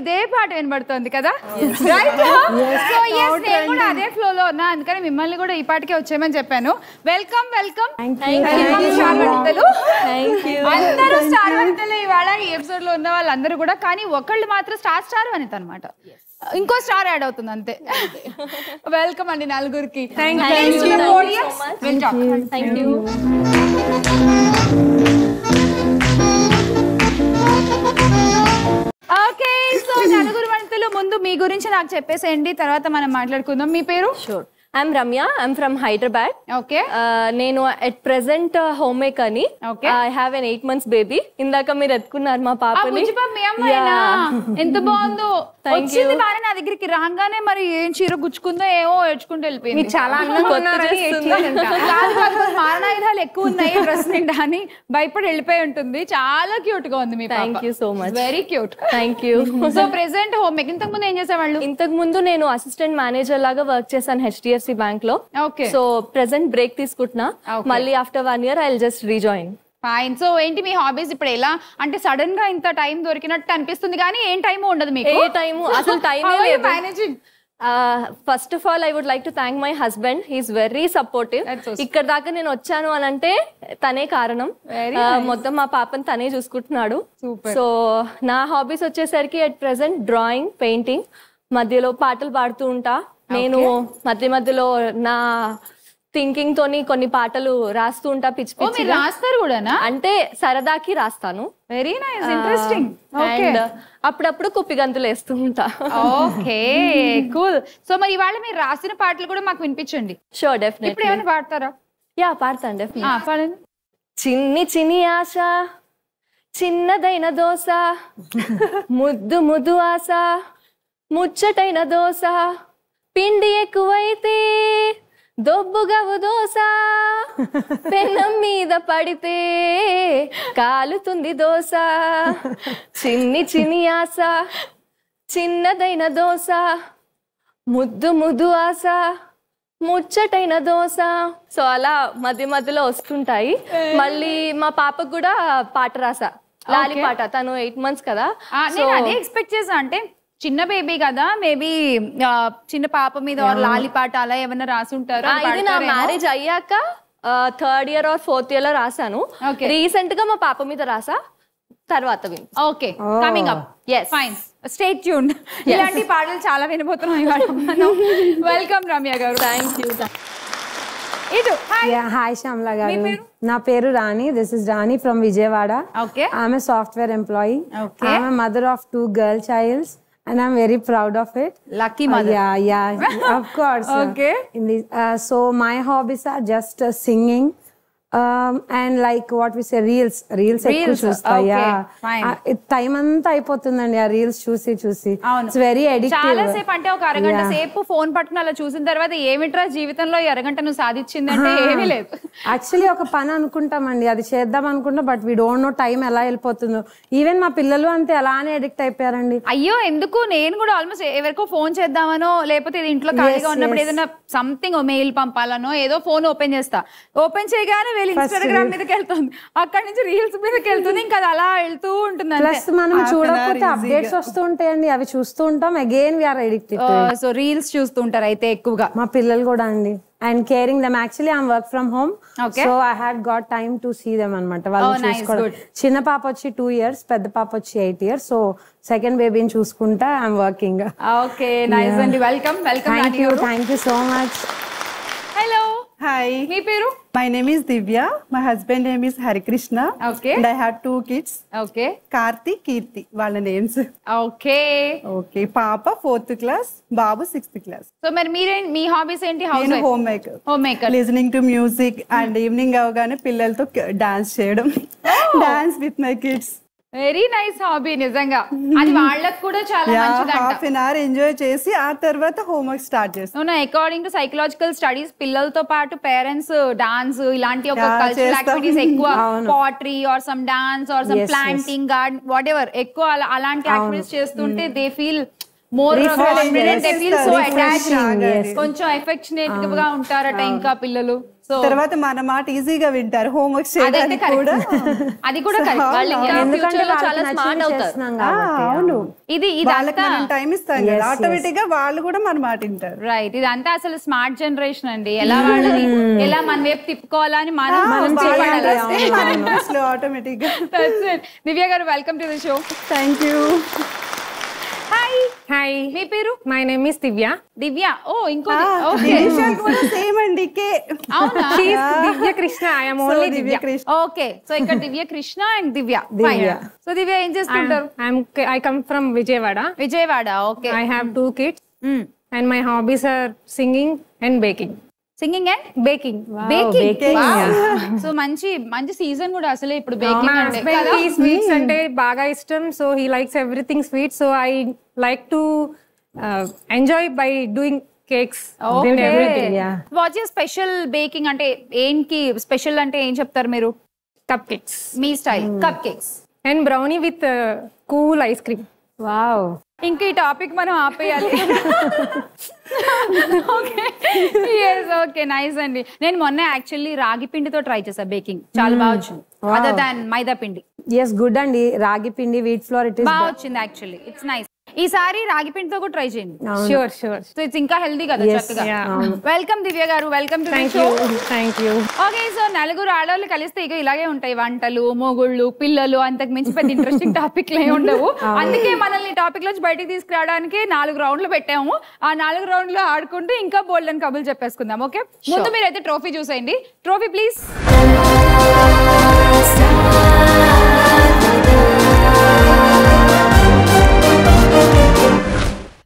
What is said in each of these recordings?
ఇదే పాట వినబడుతోంది కదా రైట్ సో yes నేను కూడా అదే ఫ్లో లో ఉన్నా అందుకని మిమ్మల్ని కూడా ఈ పాటకే వచ్చేయమని చెప్పాను వెల్కమ్ వెల్కమ్ అందరూ స్టార్ వనితలు ఇవాళ ఈ ఎపిసోడ్ లో ఉన్న వాళ్ళందరూ కూడా కానీ ఒకళ్ళు మాత్రం స్టార్ వనిత అన్నమాట ఇంకో స్టార్ యాడ్ అవుతుంది అంతే వెల్కమ్ అండి నలుగురికి ఓకే సో నలుగురు వనితలు ముందు మీ గురించి నాకు చెప్పేసేయండి తర్వాత మనం మాట్లాడుకుందాం మీ పేరు sure I'm Ramya. I'm from Hyderabad. Okay. నేను at present homemaker ni. Okay. I have an 8 months baby. ఇందాక మీరు ఎత్తుకున్నారు మా పాపని. బుజ్జి పాప మీ అమ్మాయినా ఎంత బాగుందో వచ్చింది బానే నా దగ్గరికి రాగానే మరి ఏం చీర గుచ్చుకుందో ఏమో ఏడ్చుకుంటూ వెళ్ళిపోయింది చాలా అందంగా మారణాయుధాలు ఎక్కువ ఉన్నాయి డ్రెస్ నిండా అని భయపడి వెళ్ళిపోయి ఉంటుంది చాలా క్యూట్ గా ఉంది మీ పాప thank you so much very cute thank you so present home make ఇంతకు ముందు ఏం చేసేవాళ్ళు ఇంతకు ముందు నేను అసిస్టెంట్ మేనేజర్ లాగా వర్క్ చేశాను HDFC బ్యాంక్ లో ఓకే సో ప్రెసెంట్ బ్రేక్ తీసుకుంటున్నా మళ్ళీ after 1 year I'll just rejoin fine so ఏంటి మీ హాబీస్ ఇప్పుడు ఎలా అంటే సడన్ గా ఇంత టైం దొరికినట్టు అనిపిస్తుంది కానీ ఏం టైం ఉండదు మీకు ఏ టైం అసలు టైమే లేదు managing first of all I would like to thank my husband he's very supportive ఇక్కడ దాకా నేను వచ్చాను అని అంటే తనే కారణం మొత్తం మా పాపని తనే చూసుకుంటున్నాడు సో నా హాబీస్ వచ్చేసరికి అట్ ప్రెసెంట్ డ్రాయింగ్ పెయింటింగ్ మధ్యలో పాటలు పాడుతూ ఉంటా నేను మధ్య మధ్యలో నా థింకింగ్ తోని కొన్ని పాటలు రాస్తూ ఉంటా పిచ్చి పిచ్చి రాస్తారు కూడానా అంటే సరదాకి రాస్తాను వెరీ నైస్ ఇంట్రెస్టింగ్ అండ్ అప్పుడప్పుడు కుప్పి గంతులు వేస్తూ ఉంటా ఓకే కూల్ సో మరి ఇవాళ మీరు రాసిన పాటలు కూడా మాకు వినిపించండి షూర్ డెఫినెట్లీ ఇప్పుడు ఏమైనా పాడతారా యా పాడతాను డెఫినెట్లీ పాడండి చిన్ని చిన్ని ఆశ చిన్నదైన దోస ముద్దు ముద్దు ఆశ ముచ్చటైన దోస పిండి ఎక్కువైతే దొబ్బుగవు దోస పెన్నం మీద పడితే కాలుతుంది దోస చిన్ని చిన్ని ఆశ చిన్నదైన దోస ముద్దు ముద్దు ఆశ ముచ్చటైన దోస సో అలా మధ్య మధ్యలో వస్తుంటాయి మళ్ళీ మా పాపకు కూడా పాట రాసా లాలి పాట తను 8 months కదా నేను అదే ఎక్స్పెక్ట్ చేసా అంటే చిన్న బేబీ కదా మేబీ చిన్న పాప మీద లాలి పాట అలా ఏమన్నా రాసుంటారు ఇది నా మ్యారేజ్ అయ్యాక 3rd year or 4th year లో రాసాను రీసెంట్ గా మా పాప మీద రాసా తర్వాత okay coming up fine stay tuned ఇలాంటి పాటలు చాలా వినబోతున్నాం ఇవాళ మనం వెల్కమ్ రమ్య గారు thank you hi Shyamala garu నా పేరు Rani this is Rani from Vijayawada I'm a software employee I'm a mother of 2 girl childs and I'm very proud of it. Lucky mother. Yeah, of course. Okay. So my hobbies are just singing and like what we say reels ఎక్కువ చూస్తా time అంతా అయిపోతుందండి ఆ reels చూసి it's very addictive చాలా సేపు అంటే ఒక అరగంట సేపు ఫోన్ పట్టుకుని అలా చూసిన తర్వాత ఏమిట్రా జీవితంలో ఈ అరగంట నువ్వు సాధించిందంటే ఏమీ లేదు యాక్చువల్లీ ఒక పని అనుకుంటామండి అది చేద్దాం అనుకుంటా but we don't know time ఎలా వెళ్ళిపోతుందో ఈవెన్ మా పిల్లలు అంతే అలానే అడిక్ట్ అయిపోయారండి అయ్యో ఎందుకు నేను కూడా ఆల్మోస్ట్ ఎవరికో ఫోన్ చేద్దామనో లేకపోతే ఇది ఇంట్లో ఖాళీగా ఉన్నప్పుడు ఏదైనా సంథింగ్ మెయిల్ పంపాలనో ఏదో ఫోన్ ఓపెన్ చేస్తా ఓపెన్ చేయగానే ఇన్స్టాగ్రామ్ మీదకి వెళ్తుంది అక్కడి నుంచి రీల్స్ మీదకి వెళ్తుంది ఇంకా అది అలా వెళ్తూ ఉంటుంది ప్లస్ మనం చూడకపోతే అప్డేట్స్ వస్తూ ఉంటాయండి అవి చూస్తూ ఉంటాం again we are addicted so reels చూస్తూ ఉంటారు అయితే ఎక్కువగా మా పిల్లలు కూడా అండి and caring them actually I'm work from home so I had got time to see them anamata vallu chuskoda chinna papa vachi 2 years pedda papa vachi 8 years so second baby ni chuskunta I'm working okay nice and welcome thank you so much hello hi మీ పేరు my name is Divya my husband name is Hari Krishna and I have 2 kids Karthi Kirti వాళ్ళ names okay పాప 4th class బాబు 6th class so మరి మీ hobbies ఏంటి house wife home maker listening to music and evening అవగానే పిల్లలతో dance చేయడం dance with my kids very nice hobby నిజంగా అది వాళ్ళకి కూడా చాలా మంచిదంట హాఫ్ అన్ అవర్ ఎంజాయ్ చేసి ఆ తర్వాత హోంవర్క్ స్టార్ట్ చేస్తాం అకార్డింగ్ టు సైకలాజికల్ స్టడీస్ పిల్లలతో పాటు పేరెంట్స్ డాన్స్ ఇలాంటి ఒక కల్చరల్ యాక్టివిటీస్ ఎక్కువ pottery or some dance or some planting garden whatever ఎక్కువ అలాంటి యాక్టివిటీస్ చేస్తుంటే they feel more confident they feel so attached కొంచెం ఎఫెక్షనేట్ గా ఉంటారట ఇంకా పిల్లలు తర్వాత మన మాట ఈజీగా వింటారు హోంవర్క్ చేయడానికి కూడా. అది కూడా చాలా స్మార్ట్ అవుతారు. అవును, ఇది వాళ్ళకి మనం టైం ఇస్తాం కదా, ఆటోమేటిక్ గా వాళ్ళు కూడా మన మాట వింటారు. రైట్, ఇదంతా అసలు స్మార్ట్ జనరేషన్ అండి. ఎలా వాళ్ళని ఎలా మన వైపు తిప్పుకోవాలని మనం ఆటోమేటిక్ గా. Divya garu, welcome to the show. Thank you. Hi. Hi, మీ పేరు? My name is Divya. Divya. Oh, ఇంకో సేమ్ అండి, కే. అవునా? Divya Krishna. I am only Divya Krishna. Okay, so ఇక్కడ దివ్య కృష్ణ అండ్ దివ్య. సో దివ్య ఏం చేస్తుంటారు? I come from Vijayawada. Vijayawada. Okay. I have 2 kids and my hobbies are singing and baking. Singing and Baking. So మంచి మంచి season కూడా అసలే ఇప్పుడు బేకింగ్ My అంటే husband కి sweets అంటే బాగా ఇష్టం, so he likes everything sweet, so I like to enjoy by doing cakes and everything. What is special baking అంటే ఏంటి స్పెషల్ అంటే ఏం చెప్తారు మీరు? Cupcakes me style cup cakes and brownie with cool ice cream. Wow. ఇంకా ఈ topic మనం ఆపేయాలి. ఓకే, నైస్ అండి. నేను మొన్న యాక్చువల్లీ రాగి పిండితో ట్రై చేసా బేకింగ్, చాలా బాగా వచ్చింది. అదర్ దాన్ మైదా పిండి. ఎస్, గుడ్ అండి. రాగి పిండి, వీట్ ఫ్లోర్, ఇట్ ఇస్ బాగా వచ్చింది యాక్చువల్లీ. It's nice. ఈసారి రాగి పిండితో కూడా ట్రై చేయండి. Sure. సో ఇట్స్ ఇంకా హెల్దీ కదా, చక్కగా. Welcome Divya garu, welcome to the show. Thank you. Okay, so నలుగురు ఆడవాళ్ళు కలిస్తే ఇక ఇలాగే ఉంటాయి, వంటలు, మొగుళ్ళు, పిల్లలు, అంతకు మించి పెద్ద ఇంట్రెస్టింగ్ టాపిక్లు ఏమి ఉండవు. అందుకే మనల్ని టాపిక్ లోంచి బయటకు తీసుకురావడానికి 4 రౌండ్లు పెట్టాము. ఆ 4 రౌండ్లు ఆడుకుంటూ ఇంకా బోల్డ్ అని కబుర్లు చెప్పేసుకుందాం. ఓకే, ముందు మీరైతే ట్రోఫీ చూసేయండి. Trophy please.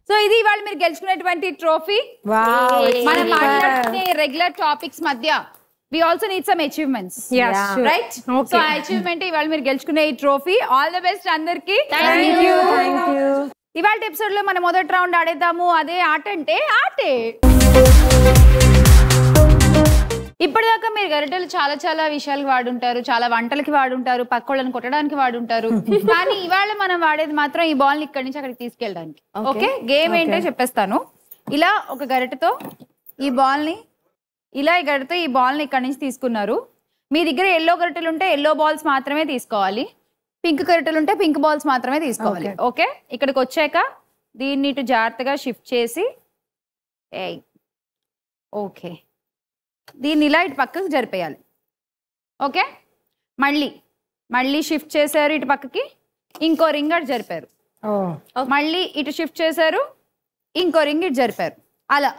సో ఇది ఇవాళ మీరు గెలుచుకునేటువంటి ట్రోఫీ. మనం మాట్లాడుకునే రెగ్యులర్ టాపిక్స్ మధ్య we also need some achievements. Right? So ఆ అచీవ్మెంట్ ఇవాళ మీరు గెలుచుకునే ఈ ట్రోఫీ. ఆల్ ది బెస్ట్ అందరికి. Thank you. ఇవాళ ఎపిసోడ్ లో మన మొదటి రౌండ్ ఆడేద్దాము. అదే ఆట అంటే ఆటే. ఇప్పటిదాకా మీరు గరిటెలు చాలా చాలా విషయాలకు వాడుంటారు, చాలా వంటలకి వాడుంటారు, పక్కోళ్ళని కొట్టడానికి వాడుంటారు. కానీ ఇవాళ మనం వాడేది మాత్రం ఈ బాల్ ని ఇక్కడి నుంచి అక్కడికి తీసుకెళ్ళడానికి. ఓకే, గేమ్ ఏంటో చెప్పేస్తాను. ఇలా ఒక గరిటెతో ఈ బాల్ ని, ఇలా ఈ గరిటెతో ఈ బాల్ ని ఇక్కడి నుంచి తీసుకున్నారు. మీ దగ్గర ఎల్లో గరిటెలు ఉంటే ఎల్లో బాల్స్ మాత్రమే తీసుకోవాలి, పింక్ గరిటెలు ఉంటే పింక్ బాల్స్ మాత్రమే తీసుకోవాలి. ఓకే, ఇక్కడికి వచ్చాక దీన్ని ఇటు జాగ్రత్తగా షిఫ్ట్ చేసి, ఓకే, దీన్ని ఇలా ఇటు పక్కకు జరిపేయాలి. ఓకే, మళ్ళీ షిఫ్ట్ చేశారు ఇటు పక్కకి, ఇంకో రింగ్ అటు జరిపారు. మళ్ళీ ఇటు షిఫ్ట్ చేశారు, ఇంకో రింగ్ ఇటు జరిపారు. అలా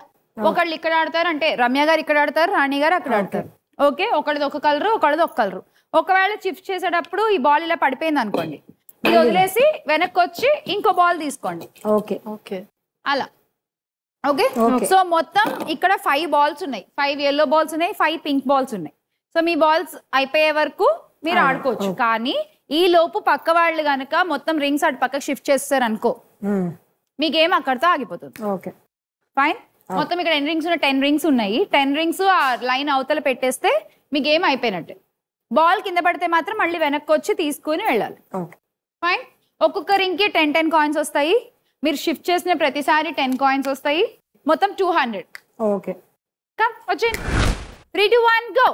ఒకళ్ళు ఇక్కడ ఆడతారు, అంటే రమ్య గారు ఇక్కడ ఆడతారు, రాణి గారు అక్కడ ఆడతారు. ఓకే, ఒకళ్ళది ఒక కలరు, ఒకళ్ళది ఒక కలరు. ఒకవేళ షిఫ్ట్ చేసేటప్పుడు ఈ బాల్ ఇలా పడిపోయింది అనుకోండి, ఇది వదిలేసి వెనక్కి వచ్చి ఇంకో బాల్ తీసుకోండి. ఓకే, అలా. ఓకే, సో మొత్తం ఇక్కడ 5 బాల్స్ ఉన్నాయి. 5 ఎల్లో బాల్స్ ఉన్నాయి, 5 పింక్ బాల్స్ ఉన్నాయి. సో మీ బాల్స్ అయిపోయే వరకు మీరు ఆడుకోవచ్చు. కానీ ఈ లోపు పక్క వాళ్ళు గనక మొత్తం రింగ్స్ అటు పక్కకు షిఫ్ట్ చేస్తారు అనుకో, మీ గేమ్ అక్కడితో ఆగిపోతుంది. Okay, fine. మొత్తం ఇక్కడ 10 రింగ్స్ ఉన్నాయి, 10 రింగ్స్ ఉన్నాయి. 10 రింగ్స్ ఆ లైన్ అవతల పెట్టేస్తే మీ గేమ్ అయిపోయినట్టే. బాల్ కింద పడితే మాత్రం మళ్ళీ వెనక్కి వచ్చి తీసుకుని వెళ్ళాలి. ఫైన్. ఒక్కొక్క రింగ్ కి 10 కాయిన్స్ వస్తాయి. మీరు షిఫ్ట్ చేసిన ప్రతిసారి 10 కాయిన్స్ వస్తాయి. మొత్తం 200. ఓకే, కమ్ వచ్చేయండి. 3, 2, 1 గో.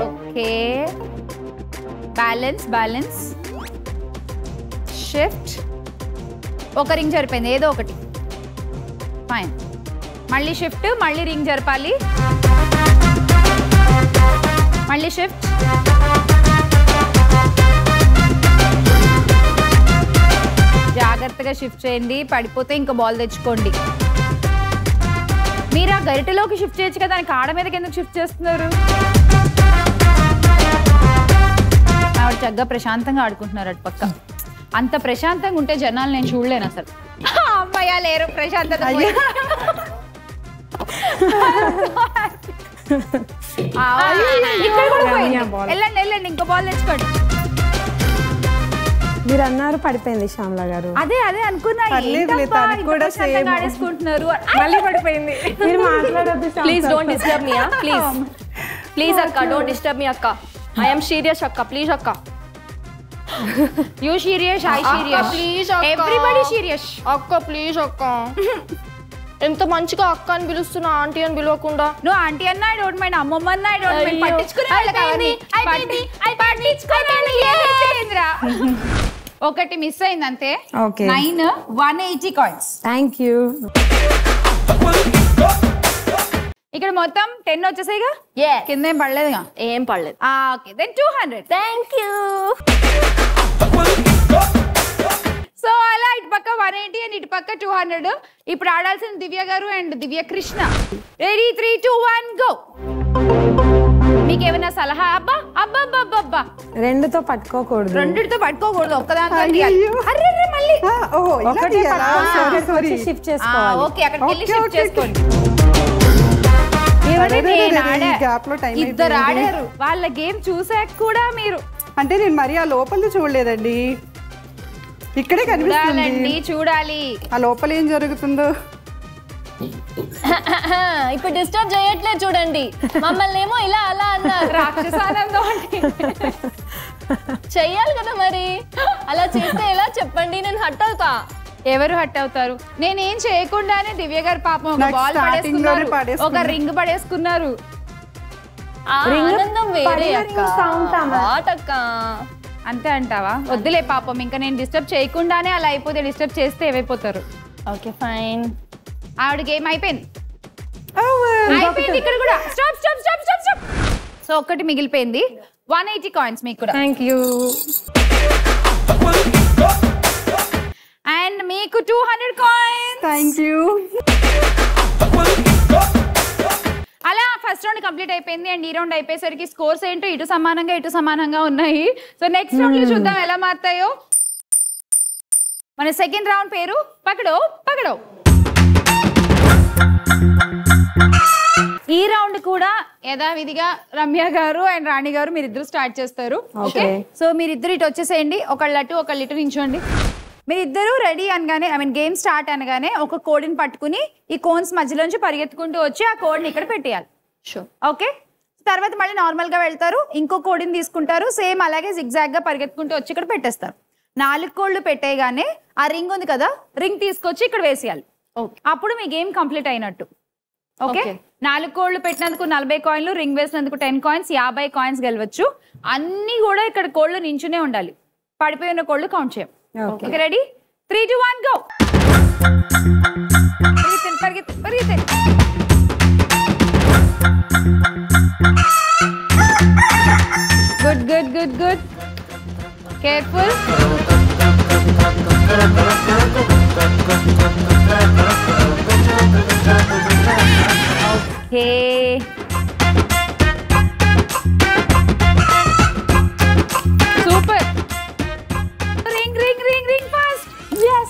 Okay, balance shift. ఒక రింగ్ జరిపోయింది, ఏదో ఒకటి. ఫైన్. మళ్ళీ షిఫ్ట్, మళ్ళీ రింగ్ జరపాలి, మళ్ళీ షిఫ్ట్. జాగ్రత్తగా షిఫ్ట్ చేయండి, పడిపోతే ఇంకా బాల్ తెచ్చుకోండి. మీరు ఆ గరిటెలోకి షిఫ్ట్ చేయొచ్చు కదా, దానికి ఆడ మీదకి ఎందుకు షిఫ్ట్ చేస్తున్నారు? ఆవిడ చక్కగా ప్రశాంతంగా ఆడుకుంటున్నారు అటు పక్క. అంత ప్రశాంతంగా ఉంటే జనాలు నేను చూడలేను అసలు. అమ్మాయ లేరు, ప్రశాంతత. వెళ్ళండి, ఇంకో బాల్ తెచ్చుకోండి. మీరు అన్నారు పడిపోయింది శ్యామల గారు. అదే అనుకున్నా, ఆడేసుకుంటున్నారు. మళ్ళీ పడిపోయింది. మీరు మాట్లాడొద్దు. Please don't disturb me. Please అక్క, డోంట్ డిస్టర్బ్ మీ అక్క. ఐ యామ్ సీరియస్ అక్క, ప్లీజ్ అక్క. You serious, I serious. Please, akka. Everybody serious. Akka, please, akka. ఎంత మంచిగా అక్క అని పిలుస్తున్నా, ఆంటీ అని పిలవకుండా. నువ్వు ఆంటీ అన్నా ఐ డోంట్ మైండ్, అమ్మమ్మ అన్నా ఐ డోంట్ మైండ్, పట్టించుకునేంద్రా. ఒకటి మిస్ అయింది అంతే. 9 180 కాయిన్స్. Thank you. ఇక్కడ మొత్తం 10 వచ్చేసాయిగా, కింద ఏం పడలేదుగా. ఏం పడలేదు. Okay then 200. Thank you. So అలా ఇటు పక్క 180 అండ్ ఇటు పక్క 200. ఇప్పుడు ఆడాల్సిన దివ్య గారు and Divya Krishna. Ready 3 2 1 go. మీకు ఏమైనా సలహా? అబ్బా అబ్బా అబ్బా అబ్బా, రెండుతో పట్టుకోకూడదు, రెండిటితో పట్టుకోకూడదు, ఒక్కదాంతో మళ్ళీ షిఫ్ట్ చేసుకోవాలి. ఓకే అక్కడికి వెళ్ళి షిఫ్ట్ చేసుకోండి. ఇద్దరు ఆడారు, వాళ్ళ గేమ్ చూసాక కూడా మీరు అంటే నేను మరి ఆ లోపల చూడలేదండి, ఇక్కడే కనిపిస్తుంది. చూడాలి ఆ లోపల ఏం జరుగుతుందో. ఇప్పుడు డిస్టర్బ్ చేయట్లేదు చూడండి, మమ్మల్ని ఏమో ఇలా అలా అన్నారు. రాక్షసానందం చెయ్యాలి కదా మరి, అలా చేస్తే ఎలా చెప్పండి, నేను హట్ అవుతా. ఎవరు హట్ అవుతారు? నేనేం చేయకుండానే దివ్య గారు పాపం ఒక బాల్ పడేసుకున్నారు, ఒక రింగ్ పడేసుకున్నారు. ఆనందం వేరే అక్క. అంతే అంటావా? వద్దులే పాపం, ఇంకా నేను డిస్టర్బ్ చేయకుండానే అలా అయిపోతే, డిస్టర్బ్ చేస్తే ఏమైపోతారు. Okay fine. ఆవిడ గేమ్ అయిపోయింది. అయిపోయింది ఇక్కడ కూడా. Stop stop stop stop stop. So ఒక్కటి మిగిలిపోయింది. 180 కాయిన్స్ మీకు కూడా. Thank you. అండ్ మీకు 200 కాయిన్స్. Thank you. అలా ఫస్ట్ రౌండ్ కంప్లీట్ అయిపోయింది. అండ్ ఈ రౌండ్ అయిపోయేసరికి స్కోర్స్ ఏంటో ఇటు సమానంగా ఉన్నాయి. సో నెక్స్ట్ రౌండ్ లో చూద్దాం ఎలా మారుతాయో. మన సెకండ్ రౌండ్ పేరు పకడో పకడో. ఈ రౌండ్ కూడా యథావిధిగా రమ్య గారు అండ్ రాణి గారు మీరిద్దరు స్టార్ట్ చేస్తారు. ఓకే, సో మీరిద్దరు ఇటు వచ్చేసేయండి, ఒకళ్ళు అటు ఒకళ్ళు ఇటు నించోండి. మీరిద్దరు రెడీ అనగానే, ఐ మీన్ గేమ్ స్టార్ట్ అనగానే ఒక కోడ్ని పట్టుకుని ఈ కోన్స్ మధ్యలోంచి పరిగెత్తుకుంటూ వచ్చి ఆ కోడ్ని ఇక్కడ పెట్టేయాలి. ఓకే, తర్వాత మళ్ళీ నార్మల్ గా వెళ్తారు, ఇంకో కోడ్ని తీసుకుంటారు, సేమ్ అలాగే జిగ్జాగ్ గా పరిగెత్తుకుంటూ వచ్చి ఇక్కడ పెట్టేస్తారు. 4 కోడ్లు పెట్టేయగానే ఆ రింగ్ ఉంది కదా, రింగ్ తీసుకొచ్చి ఇక్కడ వేసేయాలి. అప్పుడు మీ గేమ్ కంప్లీట్ అయినట్టు. ఓకే, 4 కోడ్లు పెట్టినందుకు 40 కాయిన్లు, రింగ్ వేసినందుకు 10 కాయిన్స్, 50 కాయిన్స్ గెలవచ్చు. అన్ని కూడా ఇక్కడ కోడ్లు నించునే ఉండాలి, పడిపోయిన కోడ్లు కౌంట్ చేయం. Okay ready 3 2 1 go. పరిగెత్తండి. Good good good good. Careful. Okay, super. Ring ring ring ring fast. yes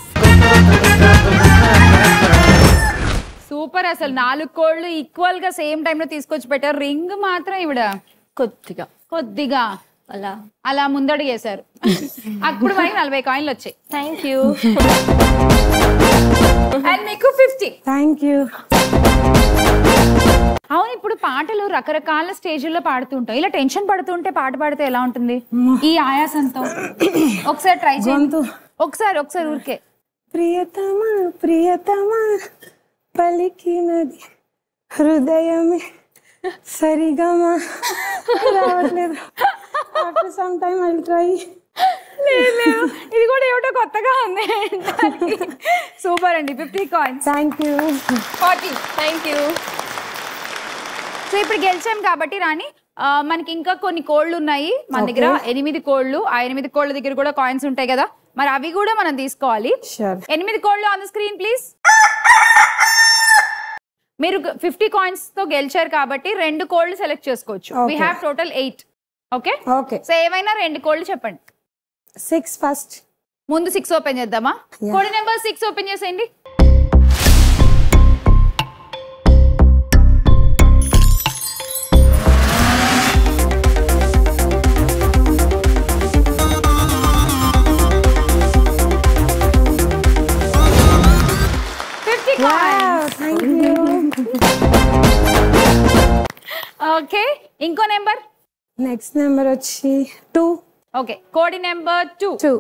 super. అసలు 4 కోడ్లు ఈక్వల్ గా సేమ్ టైం లో తీసుకొచ్చి పెట్టారు. రింగ్ మాత్రం ఇవిడ కొద్దిగా అలా ముందడుగేశారు. అప్పుడు మనకి 40 కాయిన్లు వచ్చాయి. Thank you. అండ్ మీకు 50. Thank you. అవును, ఇప్పుడు పాటలు రకరకాల స్టేజ్లో పాడుతుంటాం. ఇలా టెన్షన్ పడుతుంటే పాట పాడితే ఎలా ఉంటుంది ఈ ఆయాసంతో? ఒకసారి ట్రై చేయండి. ఒకసారి ఊరికే. ప్రియతమా ప్రియతమా పలికినది హృదయమే సరిగమా రావట్లేదు. After some time I will try. లేదు, ఇది కూడా ఏమిటో కొత్తగా ఉంది. సూపర్ అండి. 50 coins. Thank you. 40. Thank you. So ఇప్పుడు గెలిచాం కాబట్టి రాణి, మనకి ఇంకా కొన్ని కోళ్ళు ఉన్నాయి మన దగ్గర. 8 కోళ్ళు. ఆ 8 కోళ్ళ దగ్గర కూడా కాయిన్స్ ఉంటాయి కదా, మరి అవి కూడా మనం తీసుకోవాలి. 8 కోళ్ళు ఆన్ ద స్క్రీన్ ప్లీజ్. మీరు 50 కాయిన్స్ తో గెలిచారు కాబట్టి 2 కోళ్ళు సెలెక్ట్ చేసుకోవచ్చు. We have total 8. Okay okay. So ఏమైనా 2 కోళ్ళు చెప్పండి. 6 ఫస్ట్. ముందు 6 ఓపెన్ చేద్దామా? కోడి నెంబర్ 6 ఓపెన్ చేసేయండి. ఓకే, ఇంకో నెంబర్. నెక్స్ట్ నెంబర్ వచ్చి 2. ఓకే, కోడి నెంబర్ 2.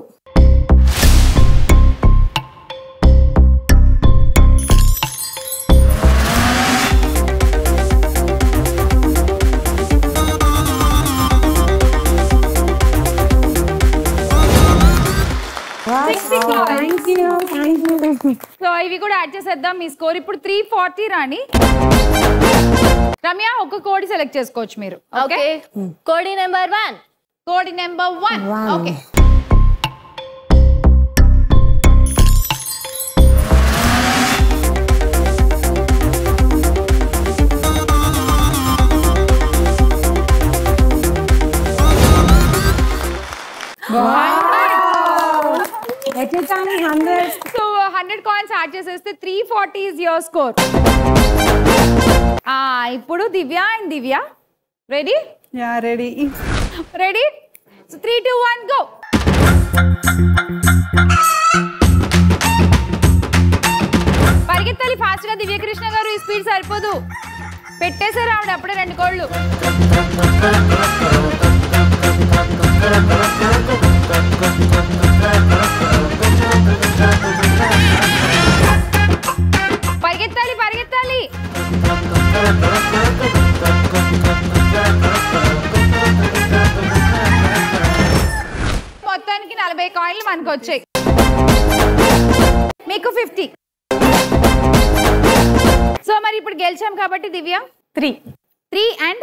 సో ఇవి కూడా యాడ్ చేసేద్దాం. మీ స్కోర్ ఇప్పుడు 340 రాణి. రమ్య ఒక కోడి సెలెక్ట్ చేసుకోవచ్చు మీరు. ఓకే కోడి నెంబర్ 1. కోడి number 1. Okay so 100 coins add చేసేస్తే 340 ఇస్ యువర్ స్కోర్. ఇప్పుడు Divya and Divya ready? Yeah ready. Ready? So 3 2 1 go. పరిగెత్తాలి ఫాస్ట్ గా దివ్య కృష్ణ గారు. ఈ స్పీడ్ సరిపోదు. పెట్టేశారు ఆవిడ అప్పుడే 2 కోళ్ళు. పరిగెత్తాలి పరిగెత్తాలి. మొత్తానికి 40 కాయిన్లు మనకు వచ్చాయి. మీకు 50. సో మరి ఇప్పుడు గెలిచాం కాబట్టి దివ్య 3 and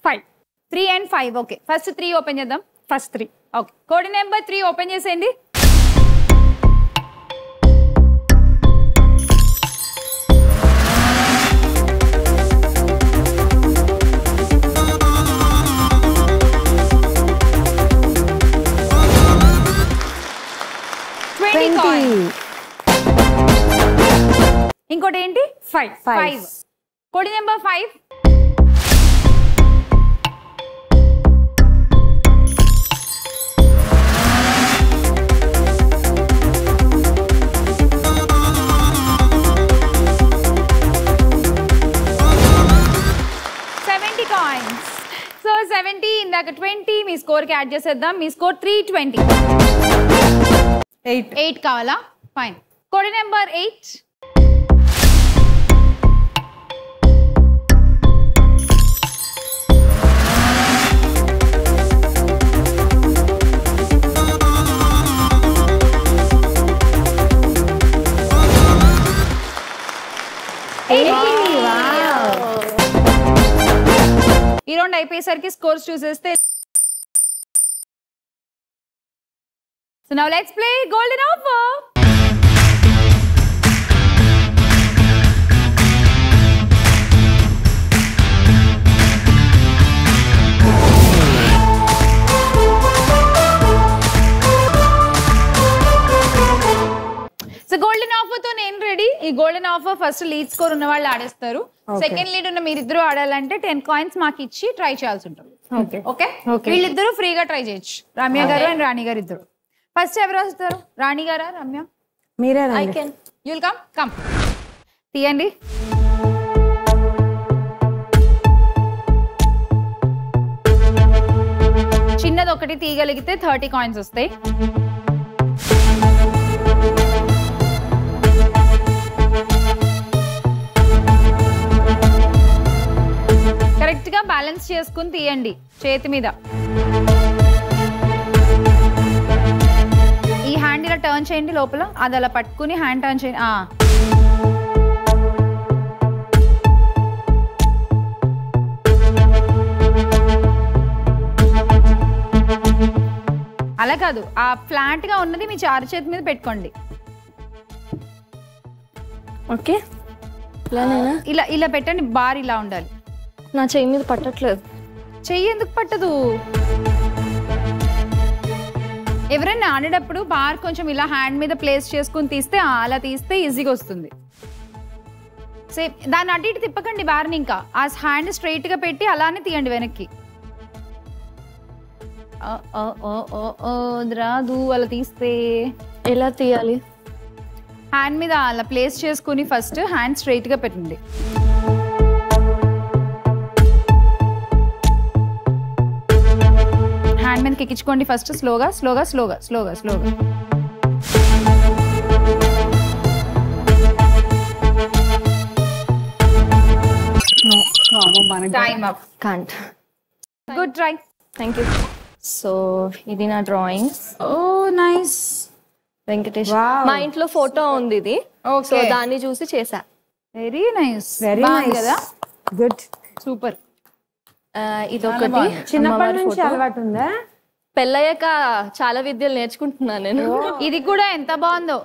5. 3 and 5. Okay first 3 open చేద్దాం. ఫస్ట్ 3. ఓకే కోడి నెంబర్ 3 ఓపెన్ చేసేయండి. ఇంకోటి ఏంటి? 5. కోడి నెంబర్ 5. సో 70 ఇందాక 20 మీ స్కోర్ కి యాడ్ చేసేద్దాం. మీ స్కోర్ 320. 8 కావాలా? ఫైన్. కోడి నెంబర్ 8. ఈ రౌండ్ అయిపోయేసరికి స్కోర్స్ చూసేస్తే so now let's play golden offer. So golden offer తో నేను రెడీ. ఈ golden offer first lead score ఉన్న వాళ్ళు ఆడేస్తారు. సెకండ్ లీడ్ ఉన్న మీరిద్దరు ఆడాలంటే 10 కాయిన్స్ మాకు ఇచ్చి ట్రై చేయాల్సి ఉంటుంది. ఓకే వీళ్ళిద్దరూ ఫ్రీగా ట్రై చేయొచ్చు. రమ్య గారు అండ్ రాణి గారు ఇద్దరు. ఫస్ట్ ఎవరు వస్తారు? రాణి గారా రమ్య? మీరే. యుల్ కమ్ తీయండి. చిన్నది ఒకటి తీయగలిగితే 30 కాయిన్స్ వస్తాయి. కరెక్ట్ గా బ్యాలెన్స్ చేసుకుని తీయండి చేతి మీద. ఈ హ్యాండ్ ఇలా టర్న్ చేయండి లోపల. అది అలా పట్టుకుని హ్యాండ్ టర్న్ చేయండి. అలా కాదు, ఆ ఫ్లాట్ గా ఉన్నది మీ చారు చేతి మీద పెట్టుకోండి. ఓకే ఇలా ఇలా పెట్టండి. బార్ ఇలా ఉండాలి. నా చెయ్యి మీద పట్టట్లేదు. చెయ్యి ఎందుకు పట్టదు? ఎవరైనా ఆడేటప్పుడు బార్ కొంచెం ఇలా హ్యాండ్ మీద ప్లేస్ చేసుకుని తీస్తే అలా తీస్తే ఈజీగా వస్తుంది. సేమ్ దాన్ని అటు ఇటు తిప్పకండి బార్ని. ఇంకా ఆ హ్యాండ్ స్ట్రైట్ గా పెట్టి అలానే తీయండి వెనక్కి. రాదు అలా తీస్తే. ఎలా తీయాలి? హ్యాండ్ మీద అలా ప్లేస్ చేసుకుని ఫస్ట్ హ్యాండ్ స్ట్రైట్ గా పెట్టండి. హ్యాండ్ మీదకి ఎక్కించుకోండి ఫస్ట్. స్లోగా స్లోగా స్లోగా స్లోగా స్లోగా. Time up. Can't. Good try. Thank you. So ఇది నా డ్రాయింగ్స్. ఓ నైస్. వెంకటేష్. మా ఇంట్లో ఫోటో ఉంది ఇది, సో దాన్ని చూసి చేసా. వెరీ నైస్, వెరీ నైస్ కదా, గుడ్, సూపర్. ఇదొకటి చిన్నప్పటి నుంచి అలవాటు ఉందా? పెళ్ళయ్యాక చాలా విద్యలు నేర్చుకుంటున్నాను నేను. ఇది కూడా ఎంత బాగుందో,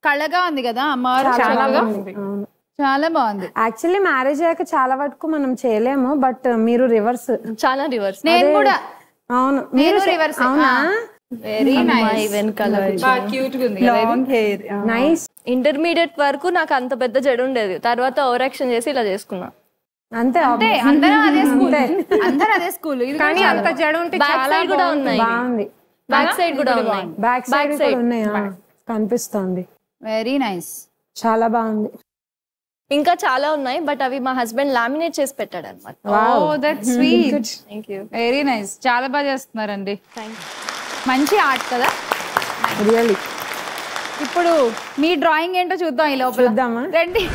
కళగా ఉంది కదా అమ్మవారు, చాలా బాగుంది. యాక్చువల్లీ మ్యారేజ్ అయ్యాక చాలా వరకు మనం చేయలేము, బట్ మీరు రివర్స్, చాలా రివర్స్. నేను కూడా అవును, మీరు రివర్స్. అవునా, వెరీ నైస్, వెనకాల క్యూట్ గా ఉంది, లాంగ్ హెయిర్, నైస్. ఇంటర్మీడియట్ వరకు నాకు అంత పెద్ద జడ ఉండేది, తర్వాత ఓవర్ యాక్షన్ చేసి ఇలా చేసుకున్నా. అంతే, అందరూ అదే స్కూల్, అందరూ అదే స్కూల్. కానీ అంత జడ ఉంటే చాలా కూడా ఉన్నాయి, బాగుంది. బ్యాక్ సైడ్ కూడా ఉన్నాయి, బ్యాక్ సైడ్ కూడా ఉన్నాయా? కనిపిస్తుంది. వెరీ నైస్, చాలా బాగుంది. ఇంకా చాలా ఉన్నాయి, బట్ అవి మా హస్బెండ్ లామినేట్ చేసి పెట్టాడు అనమాట. Oh that's sweet, thank you, very nice, చాలా బాగా చేస్తున్నారండి. మంచి ఆర్ట్ కదా రియల్లీ. ఇప్పుడు మీ డ్రాయింగ్ ఏంటో చూద్దాం ఈ లోపల. చూద్దామా, రండి.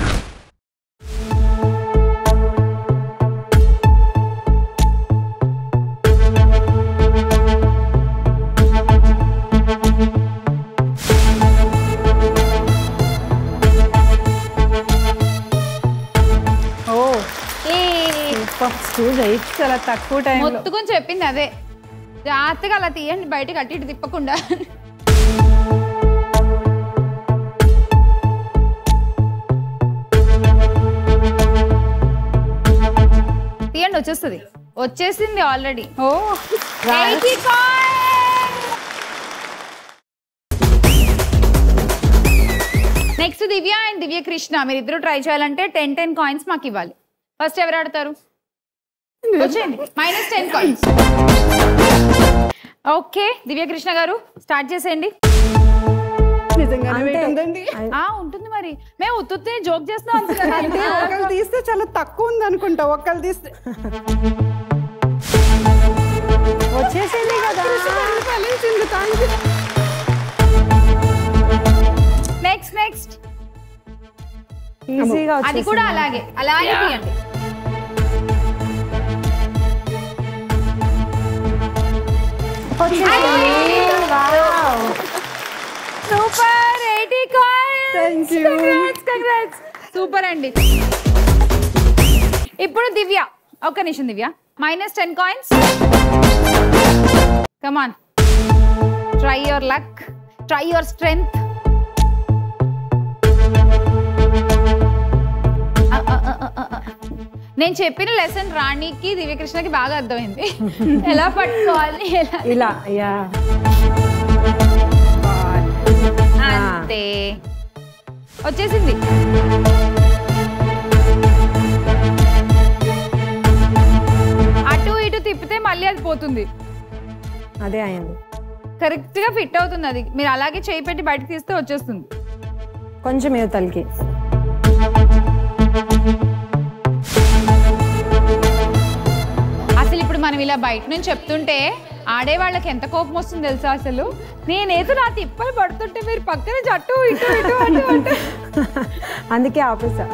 చాలా తక్కువ టైం మొత్తుకొని చెప్పింది అదే, జాగ్రత్తగా అలా తీయండి బయటకు, అటు ఇటు తిప్పకుండా. తీయండి, వచ్చేస్తుంది, వచ్చేసింది already. Oh next Divya and Divya Krishna, మీరు ఇద్దరు ట్రై చేయాలంటే 10 కాయిన్స్ మాకు ఇవ్వాలి. ఫస్ట్ ఎవరు ఆడతారు? వచ్చేయండి, -10 కాయిన్స్. ఓకే దివ్య కృష్ణ గారు స్టార్ట్ చేసేయండి. ఉంటుంది మరి, మేము ఉత్తుతే జోక్ చేస్తాం అంటే ఒకళ్ళు తీస్తే చాలా తక్కువ ఉంది అనుకుంటా, ఒకళ్ళు తీస్తే వచ్చేసింది కదా. నెక్స్ట్ ఈజీగా అది కూడా అలాగే తీయండి. Super, 80 coins. కంగ్రాట్స్, సూపర్ అండి. ఇప్పుడు దివ్య, ఒక్క నిమిషం దివ్య, -10 coins. Come on, try your luck, try your strength. నేను చెప్పిన లెసన్ రాణికి దివ్యకృష్ణకి బాగా అర్థమైంది, ఎలా పట్టుకోవాలి ఇలా. అంతే, వచ్చేసింది. అటు ఇటు తిప్పితే మళ్ళీ అది పోతుంది. అదే అయింది, కరెక్ట్ గా ఫిట్ అవుతుంది అది. మీరు అలాగే చేయి పెట్టి బయటకు తీస్తే వచ్చేస్తుంది. కొంచెం యువతలకి. అసలు ఇప్పుడు మనం ఇలా బయట నుంచి చెప్తుంటే ఆడే వాళ్ళకి ఎంత కోపం వస్తుంది తెలుసా? అసలు నేనేదో నా తిప్పలు పడుతుంటే మీరు పక్కన అటు ఇటు ఇటు అటు అటు. అందుకే ఆఫీసా.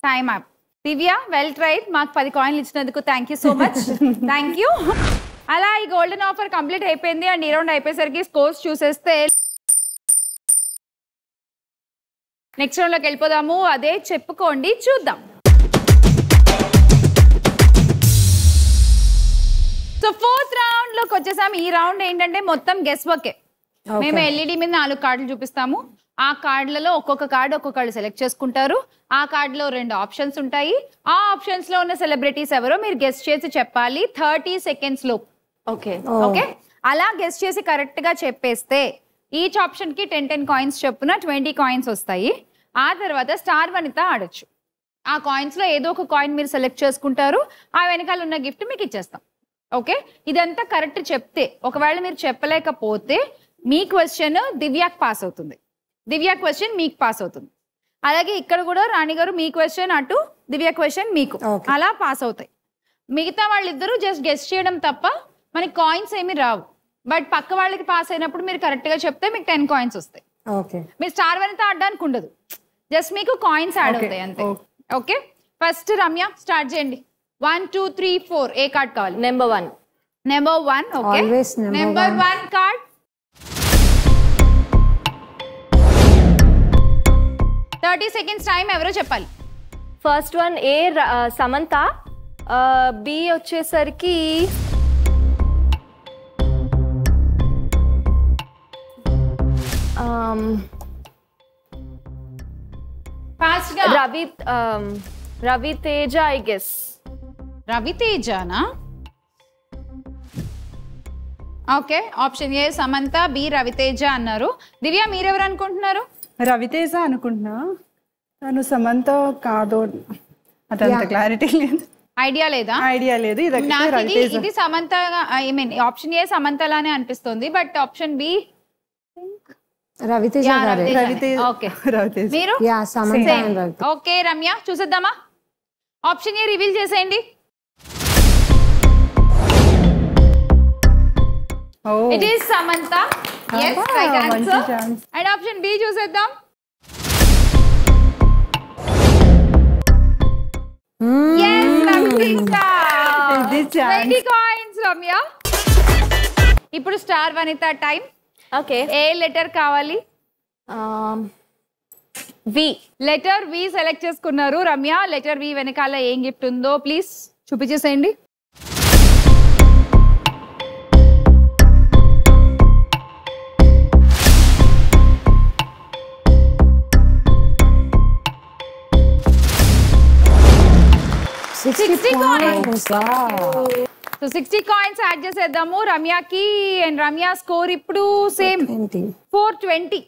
Time up. Divya well tried, మాకు 10 కాయిన్లు ఇచ్చినందుకు thank you so much. Thank you. అలా ఈ గోల్డెన్ ఆఫర్ కంప్లీట్ అయిపోయింది అండ్ ఈ రౌండ్ అయిపోయేసరికి స్కోర్స్ చూసేస్తే నెక్స్ట్ రౌండ్ లోకి వెళ్ళిపోదాము. అదే చెప్పుకోండి, చూద్దాం. సో 4th రౌండ్ లోకి వచ్చేసాం. ఈ రౌండ్ ఏంటంటే మొత్తం గెస్ వర్కే. మేము ఎల్ఈడి మీద 4 కార్డులు చూపిస్తాము. ఆ కార్డులలో ఒక్కొక్క కార్డు ఒక్కొక్కళ్ళు సెలెక్ట్ చేసుకుంటారు. ఆ కార్డులో 2 ఆప్షన్స్ ఉంటాయి. ఆ ఆప్షన్స్ లో ఉన్న సెలబ్రిటీస్ ఎవరో మీరు గెస్ చేసి చెప్పాలి 30 seconds లో. ఓకే ఓకే, అలా గెస్ చేసి కరెక్ట్ గా చెప్పేస్తే ఈచ్ ఆప్షన్ కి 10 కాయిన్స్ చొప్పున 20 కాయిన్స్ వస్తాయి. ఆ తర్వాత స్టార్ వనిత ఆడొచ్చు. ఆ కాయిన్స్ లో ఏదో ఒక కాయిన్ మీరు సెలెక్ట్ చేసుకుంటారు. ఆ వెనకాల ఉన్న గిఫ్ట్ మీకు ఇచ్చేస్తాం. ఓకే, ఇదంతా కరెక్ట్ చెప్తే, ఒకవేళ మీరు చెప్పలేకపోతే మీ క్వశ్చన్ దివ్యాకి పాస్ అవుతుంది, దివ్య క్వశ్చన్ మీకు పాస్ అవుతుంది. అలాగే ఇక్కడ కూడా రాణి గారు మీ క్వశ్చన్ అటు, దివ్య క్వశ్చన్ మీకు, అలా పాస్ అవుతాయి. మిగతా వాళ్ళిద్దరూ జస్ట్ గెస్ట్ చేయడం తప్ప మనకి కాయిన్స్ ఏమి రావు. బట్ పక్క వాళ్ళకి పాస్ అయినప్పుడు మీరు కరెక్ట్ గా చెప్తే మీకు 10 కాయిన్స్ వస్తాయి. ఓకే, మీరు స్టార్ వనిత ఆడడానికి ఉండదు, జస్ట్ మీకు కాయిన్స్ యాడ్ అవుతాయి అంతే. ఓకే, ఫస్ట్ రమ్య స్టార్ట్ చేయండి. 1 2 3 4 ఏ కార్డ్ కావాలి? Number 1. Number 1. Okay, number 1 card. 30 seconds time. ఎవరో చెప్పాలి. First one A Samantha, B వచ్చేసరికి ఫాస్ట్ గా. Ravi Teja I guess. రవితేజనా? Okay, option A Samantha, B Ravi Teja అన్నారు. దివ్య మీరెవరు అనుకుంటున్నారు? రవితేజ అనుకుంటున్నా, తను సమంత కాదో అదంత క్లారిటీ లేదు. ఐడియా లేదా? ఐడియా లేదు. ఇది Samantha, I mean option A సమంతలానే అనిపిస్తుంది, but option B Ravi Teja. Okay, మీరు? ఓకే రమ్య చూసేద్దామా? ఆప్షన్ ఏ రివీల్ చేసేయండి. It is Samantha. yes, right answer. And option B చూసేద్దాం. yes, రవితేజ. 20 కాయిన్స్ రమ్య. ఇప్పుడు స్టార్ వనిత టైం. ఓకే, ఏ లెటర్ కావాలి? వి. లెటర్ వి సెలెక్ట్ చేసుకున్నారు రమ్య. లెటర్ వి వెనకాల ఏం గిఫ్ట్ ఉందో ప్లీజ్ చూపించేసేయండి. సో 60 కాయిన్స్ యాడ్ చేసేద్దాము రమ్యకి. అండ్ రమ్య స్కోర్ ఇప్పుడు సేమ్ 420.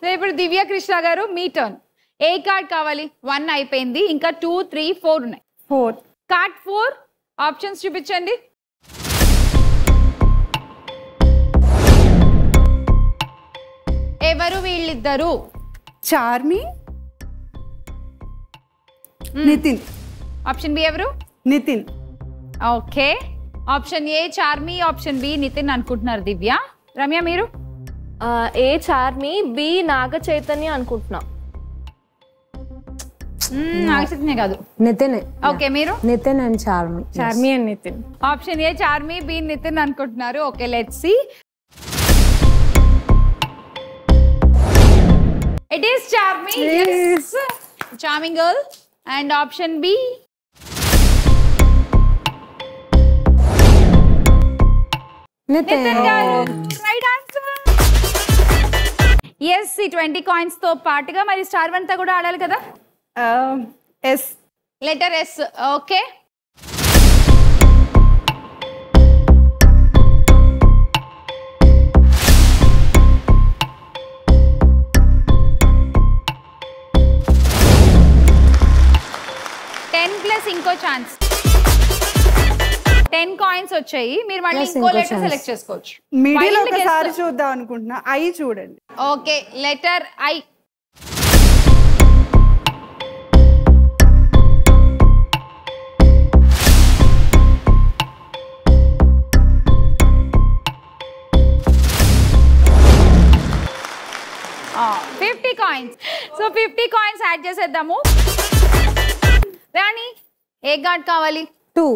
సో ఇప్పుడు దివ్య కృష్ణ గారు మీ టర్న్. ఏ కార్డ్ కావాలి? 1 అయిపోయింది, ఇంకా 2 3 4 ఉన్నాయి. 4. కార్డ్ 4. ఆప్షన్స్ చూపించండి. ఎవరు వీళ్ళిద్దరు? చార్మి, నితిన్. ఆప్షన్ బి ఎవరు? Nithin. Okay, option A Charmi, option B Nithin అనుకుంటున్నారు దివ్య. రమ్య మీరు? ఏ చార్మి, బి నాగ చైతన్య అనుకుంటున్నా. నాగ చైతన్య కాదు, నితిన్. ఓకే, మీరు? Nithin and Charmi. Charmi and Nithin. Option A Charmi, B Nithin అనుకుంటున్నారు. Okay, let's see. It is Charmi. Charming girl. And option B Nithin garu. Right answer. yes, ఈ 20 కాయిన్స్ తో పాటుగా మరి స్టార్ వనిత కూడా ఆడాలి కదా. ఎస్. Letter S. ఓకే, ఇంకో ఛాన్స్. 10 కాయిన్స్ వచ్చాయి. మీరు మళ్ళీ ఇంకో లెటర్ సెలెక్ట్ చేసుకోవచ్చు. మిడిల్ ఒకసారి చూద్దాం అనుకుంటున్నా. ఐ చూడండి. Okay, letter I. ఆ 50 కాయిన్స్. సో 50 కాయిన్స్ యాడ్ చేసేద్దాము. రాణి ఏ కార్డ్ కావాలి? 2.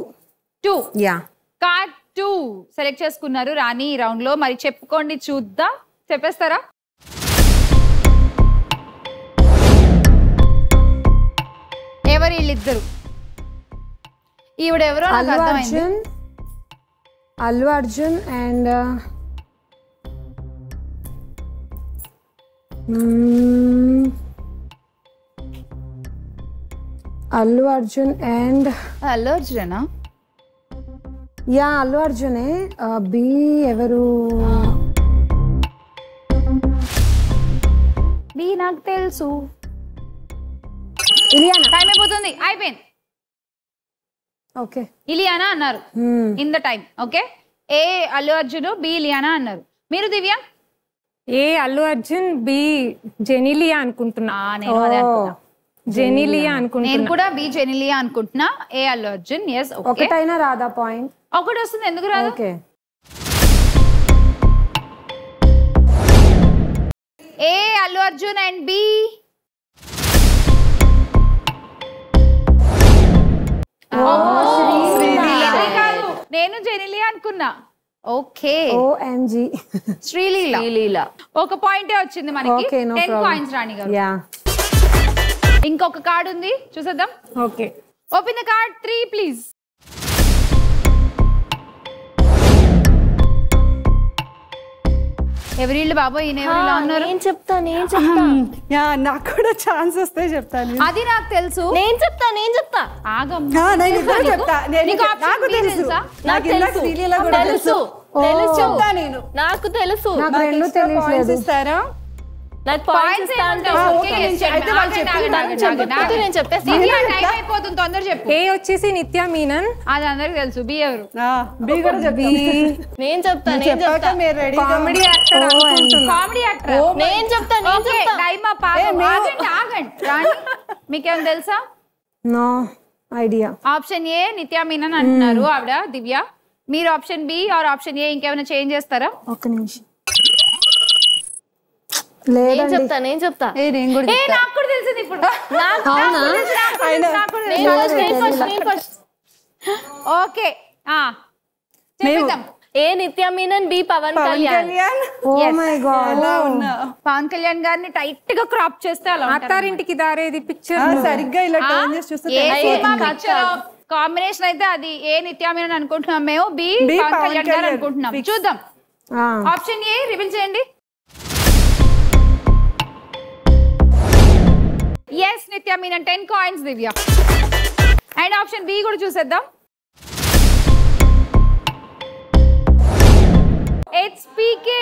యా, కార్డ్ 2 సెలెక్ట్ చేసుకున్నారు రాణి ఈ రౌండ్ లో. మరి చెప్పుకోండి చూద్దాం. చెప్పేస్తారా? ఎవరు వీళ్ళిద్దరు? ఈవిడెవరో నాకు అర్థమైంది. అల్లు అర్జున్ అండ్ అల్లు అర్జున్ అండ్ అల్లు అర్జునా? యా, అల్లు అర్జునే. బి ఎవరు? బి నాకు తెలుసు. ఇలియానా. టైం అయిపోతుంది, అయిపోయింది. ఓకే, ఇలియానా అన్నారు in the time. Okay, A Allu Arjun, B Ileana అన్నారు. మీరు దివ్య? ఏ అల్లు అర్జున్, బి జెనిలియా అనుకుంటున్నా. నేను అదే అనుకున్నా. జెనిలియా అనుకుంటున్నా. నేను కూడా బి జెనిలియా అనుకుంటున్నా. ఏ అల్లు అర్జున్. ఎస్. ఒకటైనా రాదా పాయింట్? ఒకటి వస్తుంది, ఎందుకు రాదు? Okay. A Allu Arjun and B నేను జెనిలియా అనుకున్నా. ఓకే. ఓఎంజీ శ్రీలీల. ఒక పాయింటే వచ్చింది మనకి. 10 పాయింట్స్ రాణి గారు. ఇంకొక కార్డ్ ఉంది, చూసేద్దాం. Okay. Open the card 3 please. ఎవరిళ్ళు బాబోయ్, ఈయన ఎవరిలా ఉన్నారు? నేను చెప్తా. నాకు కూడా ఛాన్స్ వస్తే చెప్తాను. అది నాకు తెలుసు. నేను చెప్తా. ఆగమ్మా. నాకు తెలుసు. ఇస్తారా? నాకు పాయింట్స్ తొందర చెప్పు. ఏ వచ్చేసి నిత్యా మీనన్, అది అందరికి తెలుసు. బి ఎవరు? నేను చెప్తా. Comedy actor. నేను చెప్తా. మీకేమైనా తెలుసా? No idea. Option A Nithya Menen అంటున్నారు ఆవిడ దివ్య. మీరు option B or option A ఇంకేమైనా చేంజ్ చేస్తారా? ఒక్క నిమిషం. నేను చెప్తా. నాకు కూడా తెలిసింది ఇప్పుడు. Okay, A Nithya Menen, B Pawan Kalyan. Oh my god. Pawan Kalyan గారిని టైట్ గా క్రాప్ చేస్తే అలా అత్తారింటికి దారేది పిక్చర్ సరిగ్గా ఇలా టర్న్ చేసి చూస్తే కాంబినేషన్ అయితే అది ఏ నిత్యా మీనన్ అనుకుంటున్నాం మేము. బి పవన్ కళ్యాణ్ గారు అనుకుంటున్నాం. చూద్దాం. ఆప్షన్ ఏ రివీల్ చేయండి. Yes, Nithya Menen. 10 coins Divya. And option B కూడా చూసేద్దాం. హెచ్పికే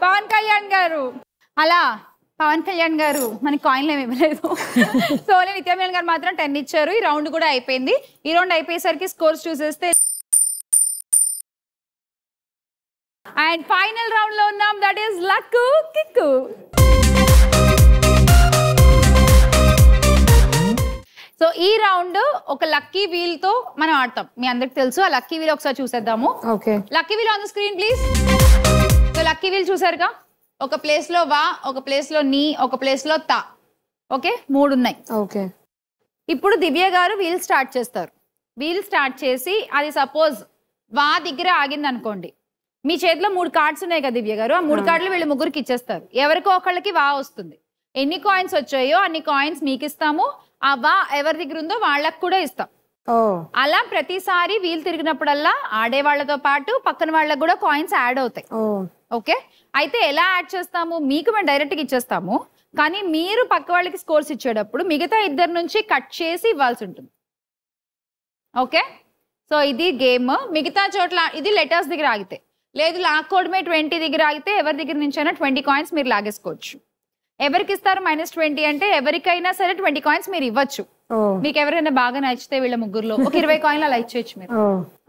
పవన్ కళ్యాణ్ గారు. అలా పవన్ కళ్యాణ్ గారు మనకి కాయిన్లు ఏమి ఇవ్వలేదు. సో నిత్యా మీనన్ గారు మాత్రం 10 ఇచ్చారు. ఈ రౌండ్ కూడా అయిపోయింది. ఈ రౌండ్ అయిపోయేసరికి స్కోర్స్ చూసేస్తే అండ్ ఫైనల్ రౌండ్ లో ఉన్నాం. That is luck kick. So ఈ రౌండ్ ఒక లక్కీ వీల్ తో మనం ఆడతాం. మీ అందరికి తెలుసు. ఆ లక్కీ వీల్ ఒకసారి చూసేద్దాము. Okay. Lucky wheel on the screen please. So lucky wheel చూసారుగా. ఒక ప్లేస్ లో వా, ఒక ప్లేస్ లో నీ, ఒక ప్లేస్ లో తా. ఓకే, 3 ఉన్నాయి. ఓకే. ఇప్పుడు దివ్య గారు వీల్ స్టార్ట్ చేస్తారు. వీల్ స్టార్ట్ చేసి అది సపోజ్ వా దగ్గర ఆగింది అనుకోండి. మీ చేతిలో 3 కార్డ్స్ ఉన్నాయి కదా దివ్య గారు. ఆ 3 కార్డులు వీళ్ళు ముగ్గురికి ఇచ్చేస్తారు. ఎవరికో ఒకళ్ళకి వా వస్తుంది. ఎన్ని కాయిన్స్ వచ్చాయో అన్ని కాయిన్స్ మీకు ఇస్తాము. ఆ వా ఎవరి దగ్గర ఉందో వాళ్ళకు కూడా ఇస్తాం. అలా ప్రతిసారి వీల్ తిరిగినప్పుడల్లా ఆడే వాళ్ళతో పాటు పక్కన వాళ్ళకు కూడా కాయిన్స్ యాడ్ అవుతాయి. ఓకే. అయితే ఎలా యాడ్ చేస్తాము? మీకు మేము డైరెక్ట్ గా ఇచ్చేస్తాము. కానీ మీరు పక్క వాళ్ళకి స్కోర్స్ ఇచ్చేటప్పుడు మిగతా ఇద్దరు నుంచి కట్ చేసి ఇవ్వాల్సి ఉంటుంది. ఓకే. సో ఇది గేమ్. మిగతా చోట్ల ఇది లెటర్స్ దగ్గర ఆగితే, లేదు లాక్కోవడమే 20 దగ్గర ఆగితే ఎవరి దగ్గర నుంచి అయినా 20 కాయిన్స్ మీరు లాగేసుకోవచ్చు. ఎవరికి ఇస్తారు -20 అంటే ఎవరికైనా సరే 20 కాయిన్స్ మీరు ఇవ్వచ్చు. మీకు ఎవరైనా బాగా నచ్చితే వీళ్ళ ముగ్గురులో ఒక 20 కాయిన్లు అలా ఇచ్చేయచ్చు మీరు.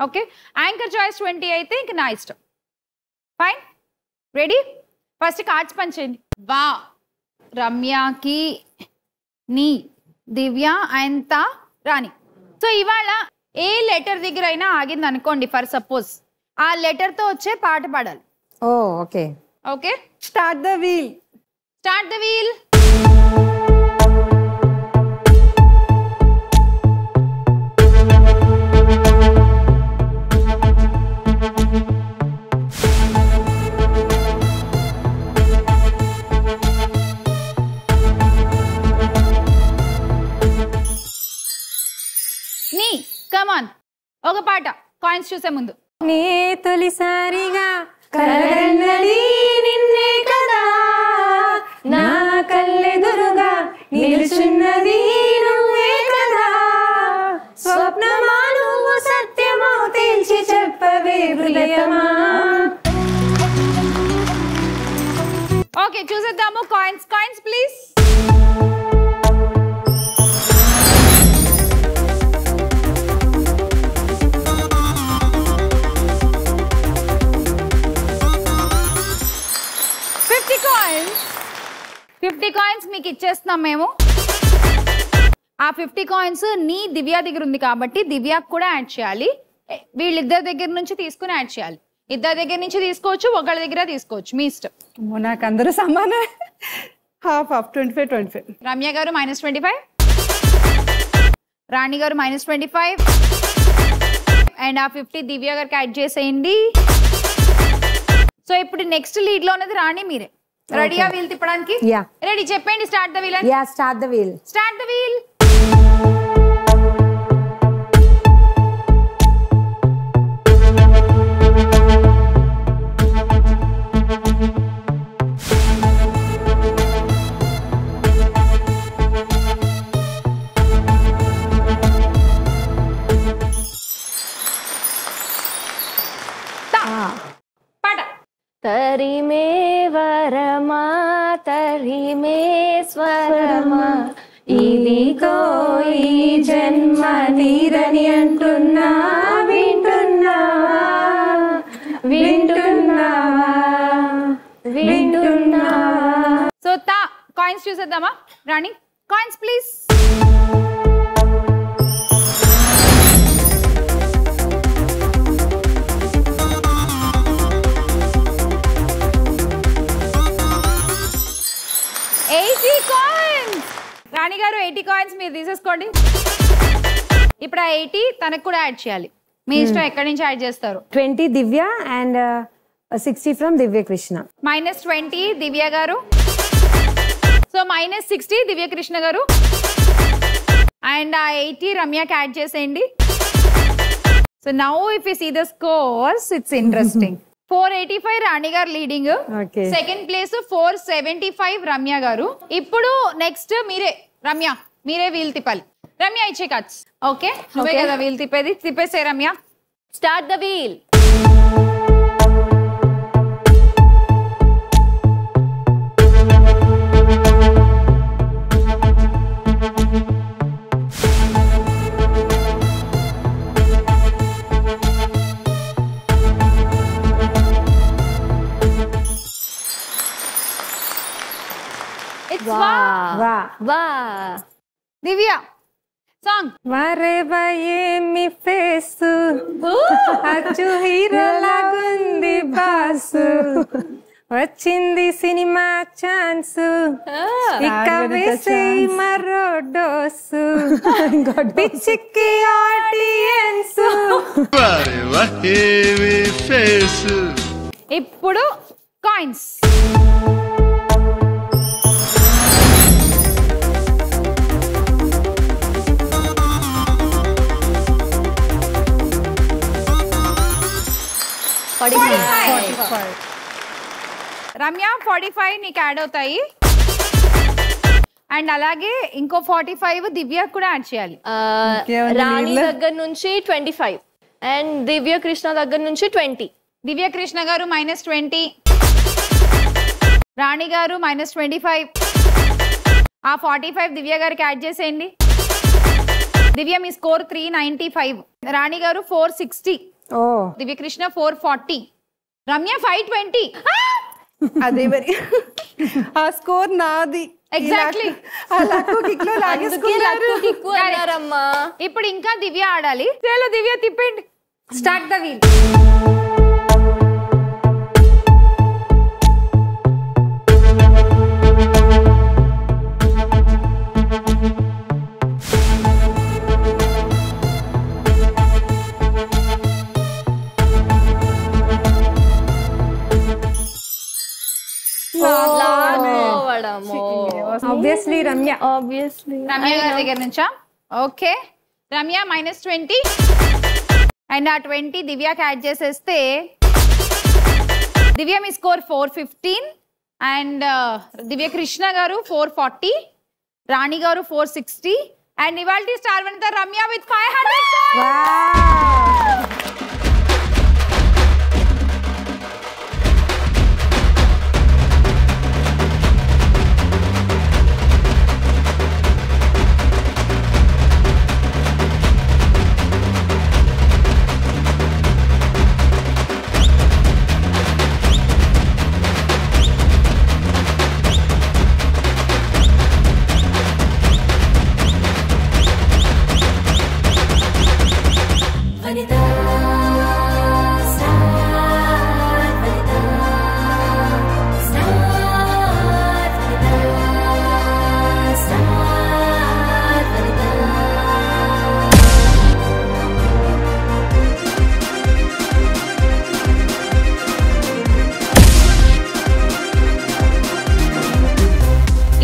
ఓకే. యాంకర్ చాయిస్ 20 అయితే ఇంక నా ఇష్టం. Fine, ready? ఫస్ట్ కార్డ్స్ పంచేయండి. వా, రమ్యకి, నీ, దివ్య అండ్ తా, రాణి. సో ఇవాళ ఏ లెటర్ దగ్గర అయినా ఆగింది అనుకోండి ఫర్ సపోజ్, ఆ లెటర్ తో వచ్చే పాట పాడాలి. Okay. Okay. Start the wheel. Start the wheel. నీ, come on. ఒక పాట కాయిన్స్ చూసే ముందు. నీ తొలిసారిగా కలగన్నది నిన్నే కదా, నా కళ్ళెదురుగా నిలుచున్నది నువ్వే కదా, స్వప్నమా నువ్వు సత్యమా తేల్చి చెప్పవే హృదయమా. ఓకే, చూసేద్దాము. Coins coins please. $50 కాయిన్స్ మీకు ఇచ్చేస్తున్నాం మేము. ఆ 50 కాయిన్స్ నీ దివ్య దగ్గర ఉంది కాబట్టి దివ్యకు కూడా యాడ్ చేయాలి. వీళ్ళిద్దరి దగ్గర నుంచి తీసుకుని యాడ్ చేయాలి. ఇద్దరి దగ్గర నుంచి తీసుకోవచ్చు, ఒకళ్ళ దగ్గర తీసుకోవచ్చు, మీ ఇష్టం. నాకు అందరూ సమానం. హాఫ్ 25. రమ్య గారు -25, రాణి గారు -25 అండ్ ఆ 50 దివ్య గారికి యాడ్ చేసేయండి. సో ఇప్పుడు నెక్స్ట్ లీడ్ లో ఉన్నది రాణి, మీరే రెడీయా వీల్ తిప్పడానికి? రెడీ, చెప్పండి. Start the wheel. Start the wheel. Start the wheel. తరిమే వరమా తరిమే స్వరమా ఇదిగో ఈ జన్మ నీదని అంటున్నా వింటున్నా వింటున్నా వింటున్నా. సో కాయిన్స్ చూసేద్దామా రాణి? Coins please. రాణి గారు 80 కాయిన్స్ మీరు తీసేసుకోండి. ఇప్పుడు ఆ 80 తనకు కూడా యాడ్ చేయాలి. మీ ఇష్టం ఎక్కడి నుంచి యాడ్ చేస్తారు. 20 Divya and 60 from Divya Krishna. -20 Divya garu. So -60 Divya Krishna garu and ఆ 80 రమ్యకి యాడ్ చేసేయండి. So now if you see the scores it's interesting. 485 Rani garu leading. Second place 475 Ramya గారు. ఇప్పుడు నెక్స్ట్ మీరే రమ్య, మీరే వీల్ తిప్పాలి. రమ్య ఇచ్చే కట్స్. ఓకే, నువ్వే కదా వీల్ తిప్పేది. తిప్పేసే Ramya. Start the wheel. Divya song. ఏమి ఫేసు అచ్చు హీరో లాగుంది బాసు, వచ్చింది సినిమా ఛాన్స్, ఇక వేసేయ్ మరో డోసు, పిచ్చికి ఆడియన్స్. ఇప్పుడు కాయిన్స్. రమ్య 45 నీకు యాడ్ అవుతాయి అండ్ అలాగే ఇంకో 45 దివ్య కూడా యాడ్ చేయాలి. రాణి దగ్గర నుంచి 25 అండ్ దివ్య కృష్ణ దగ్గర నుంచి 20. దివ్య కృష్ణ గారు -20, రాణి గారు -25. ఆ 45 దివ్య గారికి యాడ్ చేసేయండి. దివ్య మీ స్కోర్ 395, రాణి గారు 460, దివ్య కృష్ణ 440, రమ్య 520. అదే మరి ఆ స్కోర్ నాది. ఎగ్జాక్ట్లీ. ఇప్పుడు ఇంకా దివ్య ఆడాలి. చలో దివ్య తిప్పండి. Start the wheel. Obviously Ramya. Obviously. Ramya గారి దగ్గర నుంచా? ఓకే. రమ్య -20 అండ్ ఆ 20 దివ్యకి యాడ్ చేసేస్తే దివ్య మీ స్కోర్ 415 అండ్ దివ్య కృష్ణ గారు 440, రాణి గారు 460 అండ్ ఇవాల్టి స్టార్ విన్నర్ రమ్య విత్ 500.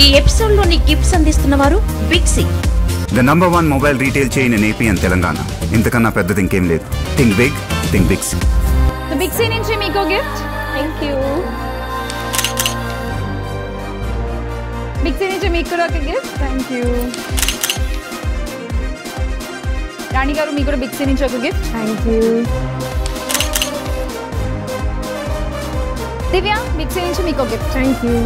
ఈ ఎపిసోడ్ లోని గిఫ్ట్స్ అందిస్తున్న వారు big C, the number 1 mobile retail chain in AP and Telangana. ఇంతకన్నా పెద్దది ఇంకేం లేదు. Think big, think big C. Big C నుంచి మీకు gift. Thank you. Big C నుంచి మీకు కూడా ఒక గిఫ్ట్. Thank you. రాణి గారు మీకు కూడా బిగ్ సి నుంచి ఒక gift. Thank you. Divya big C నుంచి మీకు ఒక గిఫ్ట్. Thank you.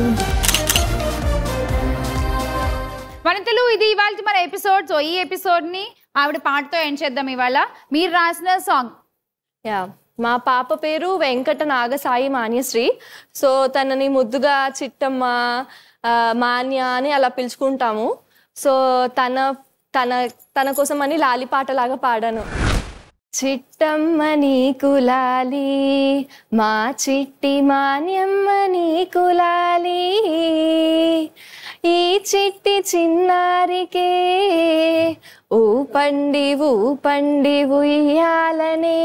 వనితలు, ఇది ఇవాళ మన ఎపిసోడ్. సో ఈ ఎపిసోడ్ ని ఆవిడ పాటతో ఎండ్ చేద్దాం. ఇవాళ మీరు రాసిన సాంగ్. యా, మా పాప పేరు వెంకట నాగసాయి మాన్యశ్రీ. సో తనని ముద్దుగా చిట్టమ్మ, మాన్య అని అలా పిలుచుకుంటాము. సో తన తన తన కోసం అని లాలి పాటలాగా పాడాను. చిట్టమ్మ నీకు లాలి, మా చిట్టి మాన్యమ్మ నీకు లాలి, ఈ చిట్టి చిన్నారికే ఊపండి ఊపండి ఉయ్యాలనే.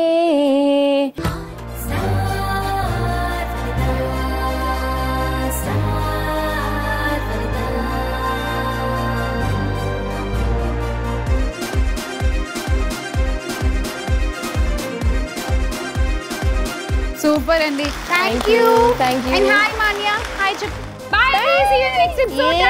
సూపర్ అండి. Thank you. Thank you. And hi Manya. Hi చిట్. Bye. See you next episode.